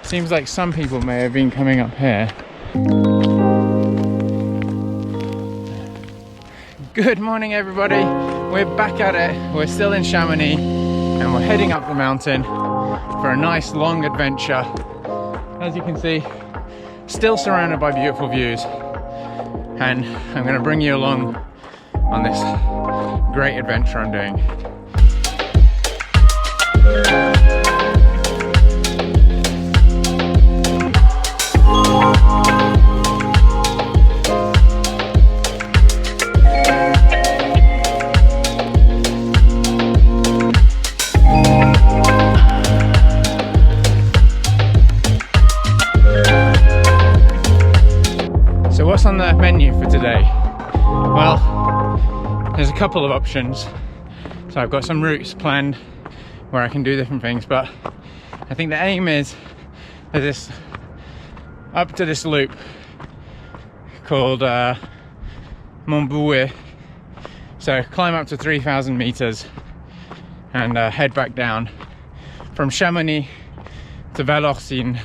Seems like some people may have been coming up here. Good morning, everybody. We're back at it. We're still in Chamonix and we're heading up the mountain for a nice long adventure. As you can see, still surrounded by beautiful views, and I'm going to bring you along on this great adventure I'm doing. So what's on the menu for today? Well, there's a couple of options. So I've got some routes planned where I can do different things, but I think the aim is this up to this loop called Mont Blanc. So climb up to 3,000 meters and head back down from Chamonix to Vallorcine,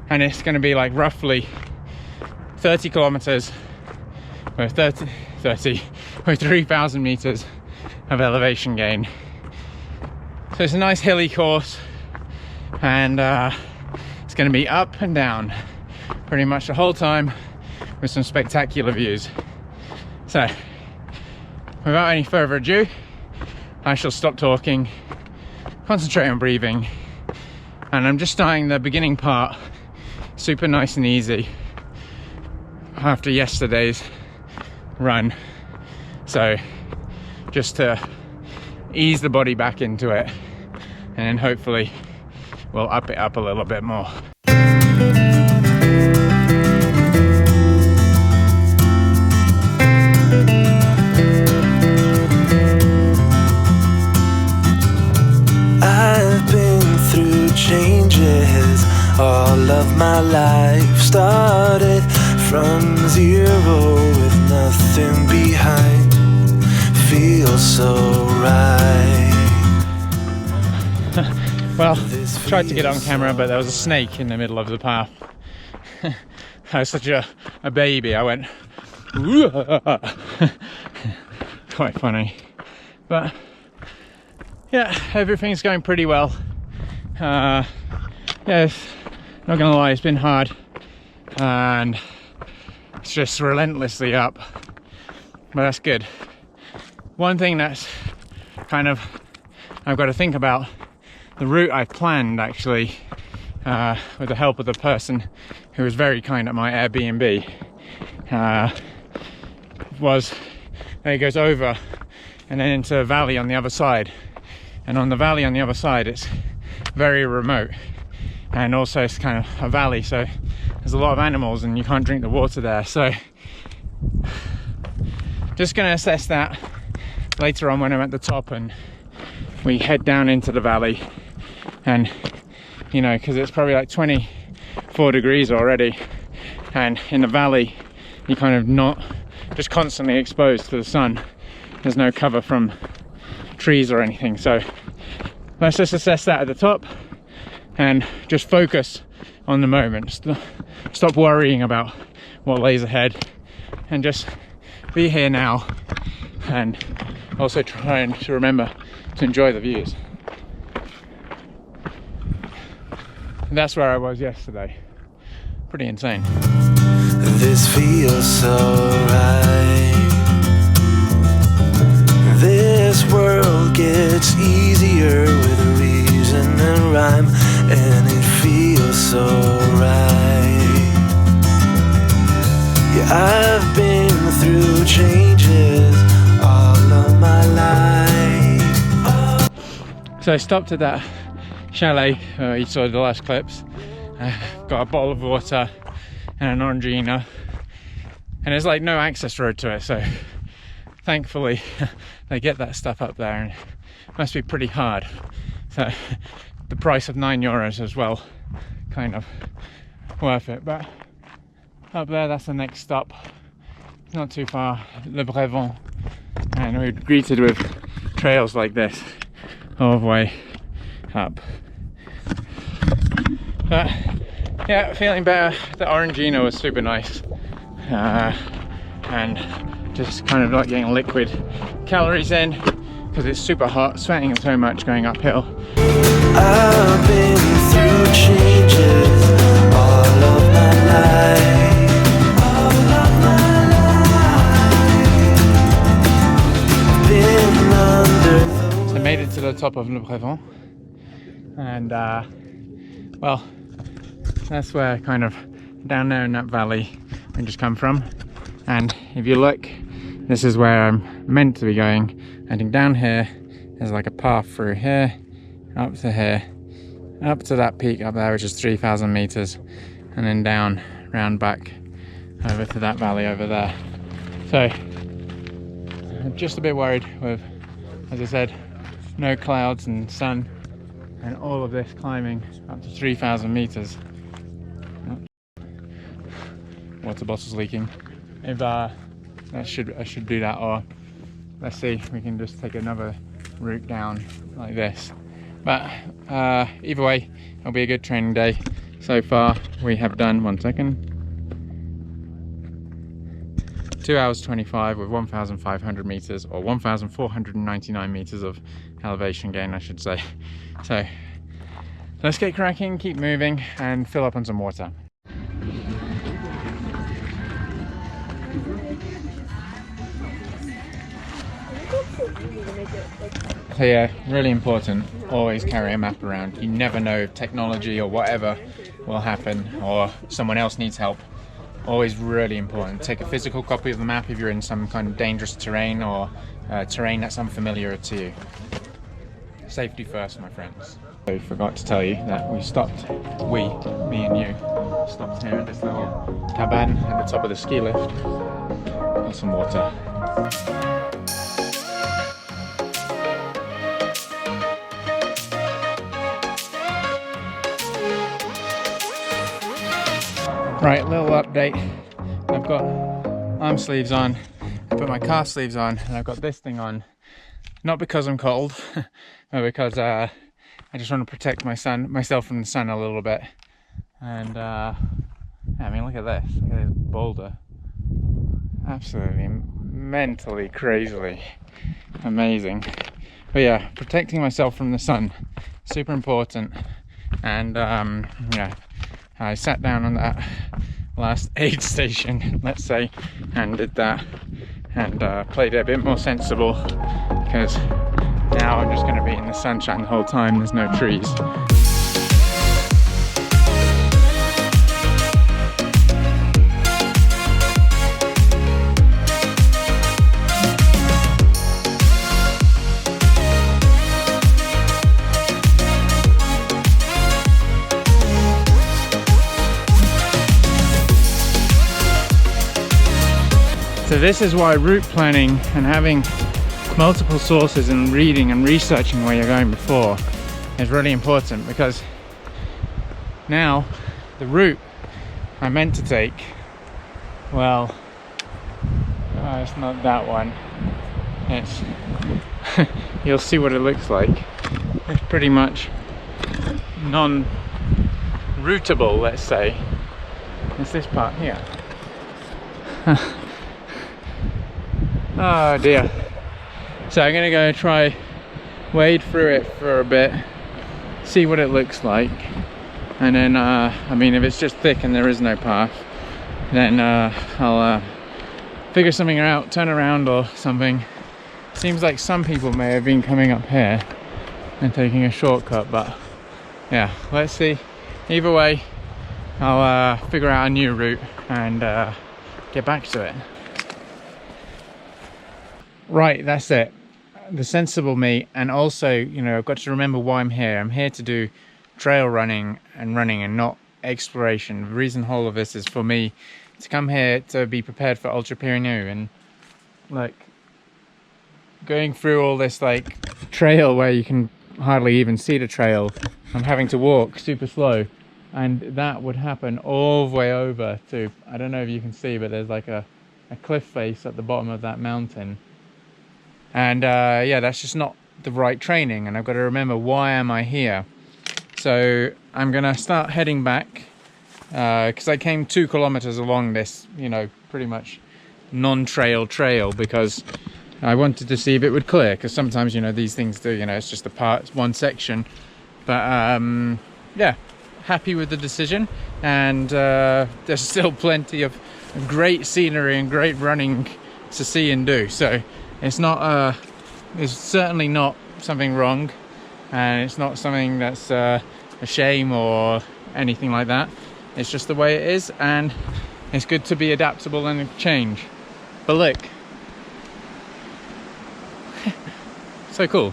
and it's going to be like roughly 30 kilometers with 3,000 meters of elevation gain. So it's a nice hilly course, and it's going to be up and down pretty much the whole time with some spectacular views. So without any further ado, I shall stop talking, concentrate on breathing, and I'm just starting the beginning part super nice and easy after yesterday's run, so just to ease the body back into it, and then hopefully we'll up it up a little bit more. I've been through changes, all of my life started from zero with nothing behind. Feels so right. Well, tried to get on camera, but there was a snake in the middle of the path. I was such a baby. I went quite funny, but yeah, everything's going pretty well. Yeah, not gonna lie, it's been hard, and it's just relentlessly up, but that's good. One thing that's kind of I've got to think about, the route I planned actually with the help of the person who was very kind at my Airbnb, was that it goes over and then into a valley on the other side, and on the valley on the other side it's very remote, and also it's kind of a valley, so there's a lot of animals and you can't drink the water there. So just going to assess that later on when I'm at the top and we head down into the valley. And you know, because it's probably like 24 degrees already, and in the valley you're kind of not just constantly exposed to the sun. There's no cover from trees or anything, so let's just assess that at the top and just focus on the moment. Stop worrying about what lays ahead and just be here now, and also trying to remember to enjoy the views. And that's where I was yesterday. Pretty insane. This feels so right. This world gets easier with reason and rhyme, and it feels so right. Yeah, I've been through changes all of my life. So I stopped at that chalet you saw the last clips. Got a bottle of water and an orangina, and there's like no access road to it, so thankfully they get that stuff up there, and it must be pretty hard. So the price of €9 as well, kind of worth it. But up there, that's the next stop. It's not too far, the Brevent, and we're greeted with trails like this all the way up. But yeah, feeling better. The Orangina was super nice, and just kind of like getting liquid calories in because it's super hot, sweating so much going uphill. I've been through changes all of my life. All of my life. Been under. So I made it to the top of Le Brevent, and well, that's where kind of down there in that valley we just come from. And if you look, this is where I'm meant to be going. I think down here there's like a path through here, up to here, up to that peak up there, which is 3,000 meters, and then down, round back over to that valley over there. So I'm just a bit worried with, as I said, no clouds and sun, and all of this climbing up to 3,000 meters. Water bottle's leaking. If I should do that, or let's see if we can just take another route down like this. But either way, it'll be a good training day. So far we have done 2 hours 25 with 1,500 meters, or 1,499 meters of elevation gain, I should say. So let's get cracking, keep moving, and fill up on some water. So yeah, really important, always carry a map around. You never know if technology or whatever will happen, or someone else needs help. Always really important. Take a physical copy of the map if you're in some kind of dangerous terrain, or terrain that's unfamiliar to you. Safety first, my friends. I forgot to tell you that we stopped, me and you, stopped here at this little cabane at the top of the ski lift. Got some water. Right, little update. I've got arm sleeves on, I put my calf sleeves on, and I've got this thing on. Not because I'm cold, but because I just want to protect myself from the sun a little bit. And I mean, look at this. Look at this boulder. Absolutely, mentally, crazily amazing. But yeah, protecting myself from the sun, super important. And yeah, I sat down on that last aid station, let's say, and did that, and played it a bit more sensible, because now I'm just going to be in the sunshine the whole time. There's no trees. So this is why route planning and having multiple sources and reading and researching where you're going before is really important, because now the route I meant to take, well, it's not that one. It's you'll see what it looks like. It's pretty much non-routable, let's say. It's this part here. Oh dear. So I'm gonna go try wade through it for a bit, see what it looks like, and then I mean, if it's just thick and there is no path, then I'll figure something out, turn around or something. Seems like some people may have been coming up here and taking a shortcut, but yeah, let's see. Either way, I'll figure out a new route and get back to it. Right, that's it. The sensible me, and also, you know, I've got to remember why I'm here. I'm here to do trail running and not exploration. The reason whole of this is for me to come here to be prepared for Ultra Pirineu, and like going through all this like trail where you can hardly even see the trail. I'm having to walk super slow, and that would happen all the way over to, I don't know if you can see, but there's like a cliff face at the bottom of that mountain. And yeah, that's just not the right training, and I've got to remember, why am I here? So I'm gonna start heading back because I came 2 kilometers along this, you know, pretty much non-trail trail because I wanted to see if it would clear, because sometimes, you know, these things do, you know, it's just one section. But yeah, happy with the decision, and there's still plenty of great scenery and great running to see and do. So it's not it's certainly not something wrong, and it's not something that's a shame or anything like that. It's just the way it is, and it's good to be adaptable and change. But look, so cool.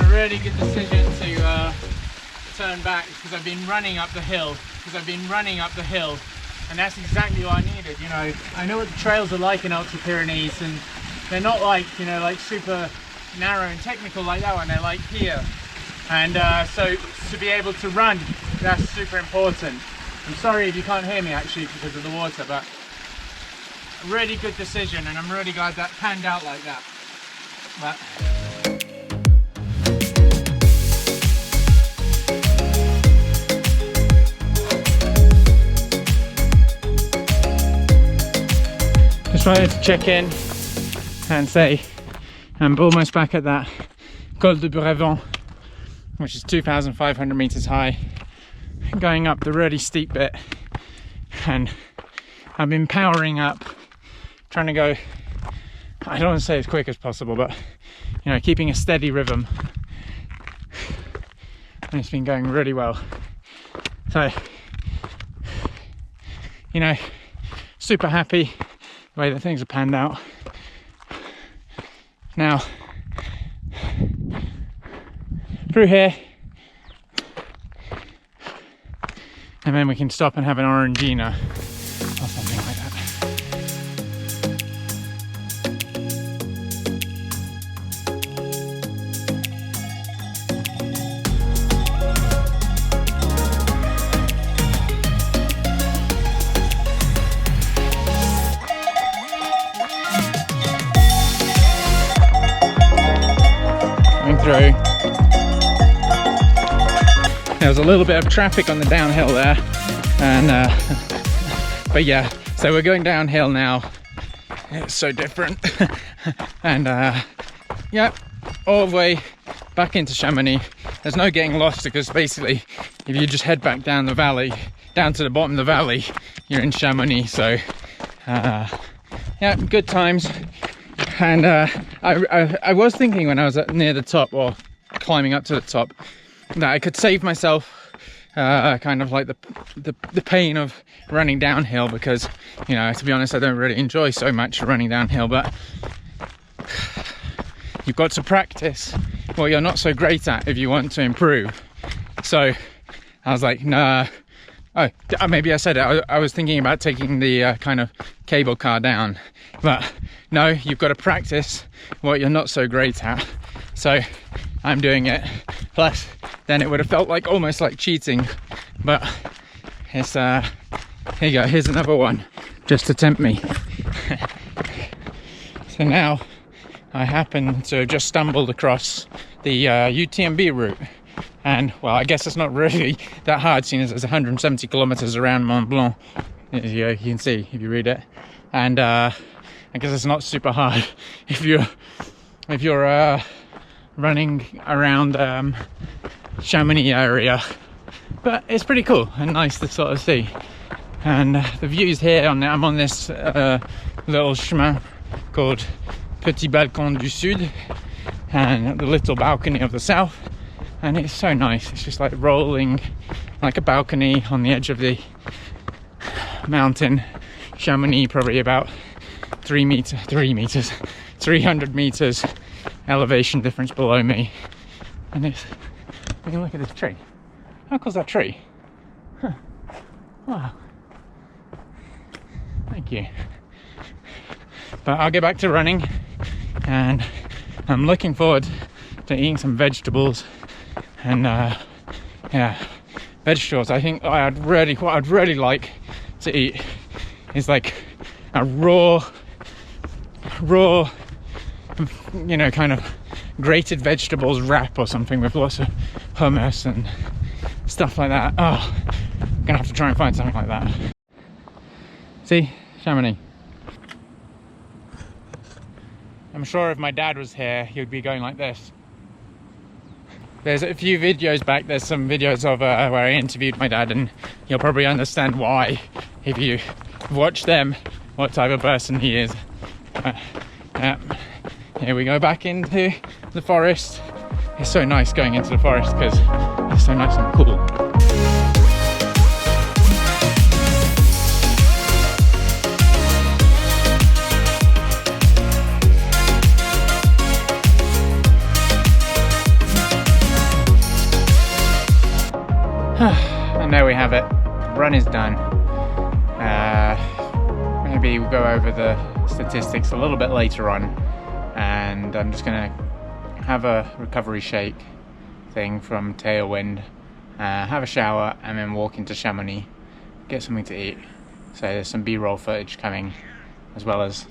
Really good decision to turn back, because I've been running up the hill, and that's exactly what I needed. You know, I know what the trails are like in Ultra Pirineu, and they're not like, you know, like super narrow and technical like that one. They're like here, and so to be able to run, that's super important. I'm sorry if you can't hear me actually because of the water, but a really good decision, and I'm really glad that panned out like that. But just wanted to check in and say I'm almost back at that Col de Brevent, which is 2,500 meters high, going up the really steep bit, and I've been powering up, trying to go, I don't want to say as quick as possible, but you know, keeping a steady rhythm, and it's been going really well. So, you know, super happy the way that things have panned out. Now, through here, and then we can stop and have an orangina or something like that. Through. There was a little bit of traffic on the downhill there, and but yeah, so we're going downhill now. It's so different. And yeah, all the way back into Chamonix. There's no getting lost, because basically if you just head back down the valley, down to the bottom of the valley, you're in Chamonix. So yeah, good times. And I was thinking when I was near the top, or climbing up to the top, that I could save myself kind of like the pain of running downhill, because, you know, to be honest, I don't really enjoy so much running downhill. But you've got to practice what you're not so great at if you want to improve. So I was like, nah. Oh, maybe I said it. I was thinking about taking the kind of cable car down, but no, you've got to practice what you're not so great at. So I'm doing it. Plus, then it would have felt like almost like cheating, but it's here you go. Here's another one just to tempt me. So now I happen to have just stumbled across the UTMB route. And well, I guess it's not really that hard, seeing as there's 170 kilometers around Mont Blanc, as you can see if you read it. And I guess it's not super hard if you're running around Chamonix area, but it's pretty cool and nice to sort of see. And the views here, I'm on this little chemin called Petit Balcon du Sud, and the little balcony of the south. And it's so nice. It's just like rolling like a balcony on the edge of the mountain. Chamonix, probably about 300 meters elevation difference below me. And it's, you can look at this tree. How cool's that tree? Huh. Wow. Thank you. But I'll get back to running, and I'm looking forward to eating some vegetables And yeah, vegetables. I think what I'd really like to eat is like a raw, you know, kind of grated vegetables wrap or something with lots of hummus and stuff like that. Oh, I'm gonna have to try and find something like that. See, Chamonix. I'm sure if my dad was here, he would be going like this. There's a few videos back, there's some videos of where I interviewed my dad, and you'll probably understand why if you watch them, what type of person he is. Yeah. Here we go back into the forest. It's so nice going into the forest because it's so nice and cool. And there we have it. The run is done. Maybe we'll go over the statistics a little bit later on, and I'm just gonna have a recovery shake thing from Tailwind, have a shower, and then walk into Chamonix, get something to eat. So there's some B-roll footage coming, as well as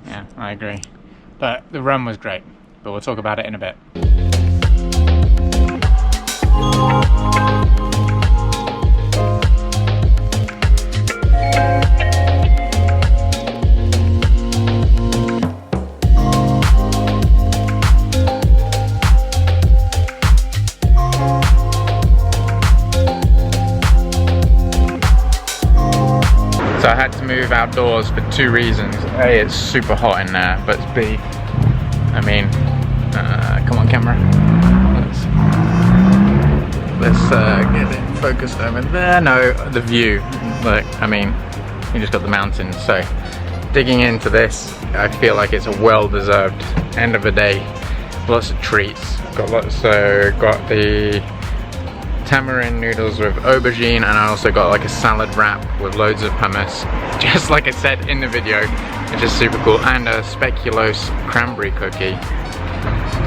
yeah, I agree. But the run was great, but we'll talk about it in a bit. So I had to move outdoors for two reasons. A, it's super hot in there, but B, I mean, come on camera. Let's get it focused over there. No, the view. Look, I mean, you just got the mountains. So digging into this, I feel like it's a well-deserved end of the day. Lots of treats. Got the tamarind noodles with aubergine, and I also got like a salad wrap with loads of hummus, just like I said in the video, which is super cool, and a speculoos cranberry cookie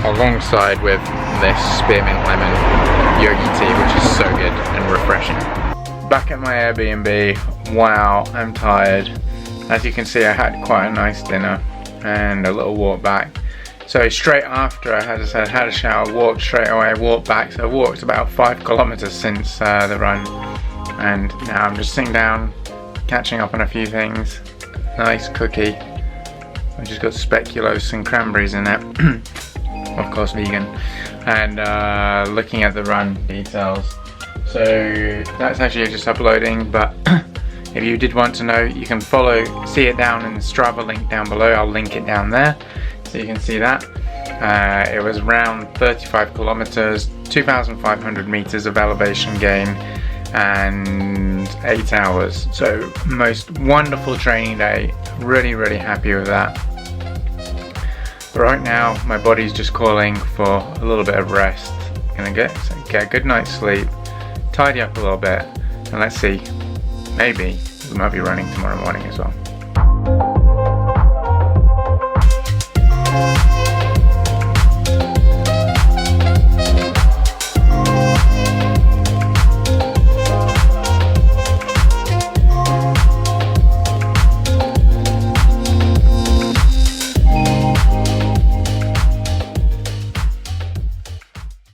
alongside with this spearmint lemon yogi tea, which is so good and refreshing. Back at my Airbnb. Wow, I'm tired. As you can see, I had quite a nice dinner and a little walk back. So straight after I had a shower, walked straight away, walked back. So I walked about 5 kilometers since the run, and now I'm just sitting down, catching up on a few things. Nice cookie, which has got speculoos and cranberries in it, of course vegan, and looking at the run details. So that's actually just uploading, but if you did want to know, you can see it down in the Strava link down below. I'll link it down there, so you can see that. It was around 35 kilometers, 2,500 meters of elevation gain, and 8 hours. So most wonderful training day. Really, really happy with that. But right now, my body's just calling for a little bit of rest. Gonna get a good night's sleep, tidy up a little bit, and let's see, maybe we might be running tomorrow morning as well.